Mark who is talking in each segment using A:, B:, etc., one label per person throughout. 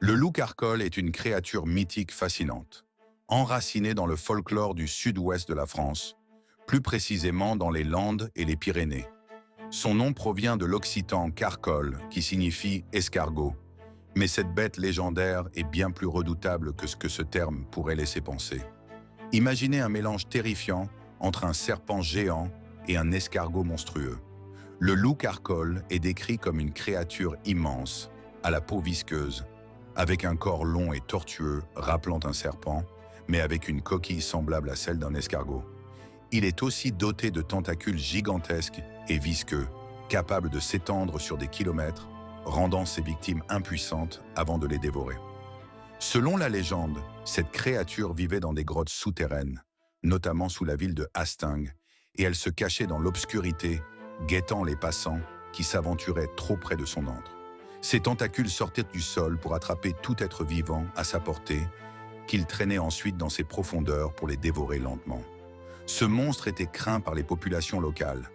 A: Le loup carcol est une créature mythique fascinante, enracinée dans le folklore du sud-ouest de la France, plus précisément dans les Landes et les Pyrénées. Son nom provient de l'occitan carcol, qui signifie escargot, mais cette bête légendaire est bien plus redoutable que ce que ce terme pourrait laisser penser. Imaginez un mélange terrifiant entre un serpent géant et un escargot monstrueux. Le loup carcol est décrit comme une créature immense, à la peau visqueuse, avec un corps long et tortueux rappelant un serpent, mais avec une coquille semblable à celle d'un escargot. Il est aussi doté de tentacules gigantesques et visqueux, capables de s'étendre sur des kilomètres, rendant ses victimes impuissantes avant de les dévorer. Selon la légende, cette créature vivait dans des grottes souterraines, notamment sous la ville de Hastingues, et elle se cachait dans l'obscurité, guettant les passants qui s'aventuraient trop près de son antre. Ses tentacules sortaient du sol pour attraper tout être vivant à sa portée, qu'il traînait ensuite dans ses profondeurs pour les dévorer lentement. Ce monstre était craint par les populations locales,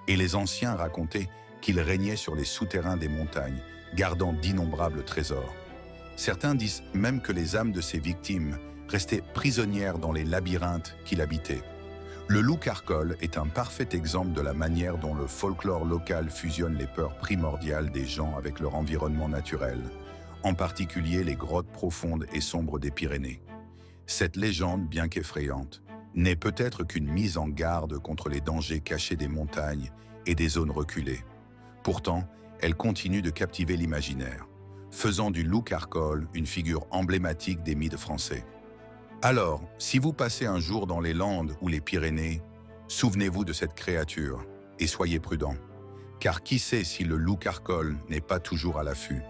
A: et les anciens racontaient qu'il régnait sur les souterrains des montagnes, gardant d'innombrables trésors. Certains disent même que les âmes de ses victimes restaient prisonnières dans les labyrinthes qu'il habitait. Le loup carcol est un parfait exemple de la manière dont le folklore local fusionne les peurs primordiales des gens avec leur environnement naturel, en particulier les grottes profondes et sombres des Pyrénées. Cette légende, bien qu'effrayante, n'est peut-être qu'une mise en garde contre les dangers cachés des montagnes et des zones reculées. Pourtant, elle continue de captiver l'imaginaire, faisant du loup carcol une figure emblématique des mythes français. Alors, si vous passez un jour dans les Landes ou les Pyrénées, souvenez-vous de cette créature et soyez prudents, car qui sait si le loup carcol n'est pas toujours à l'affût.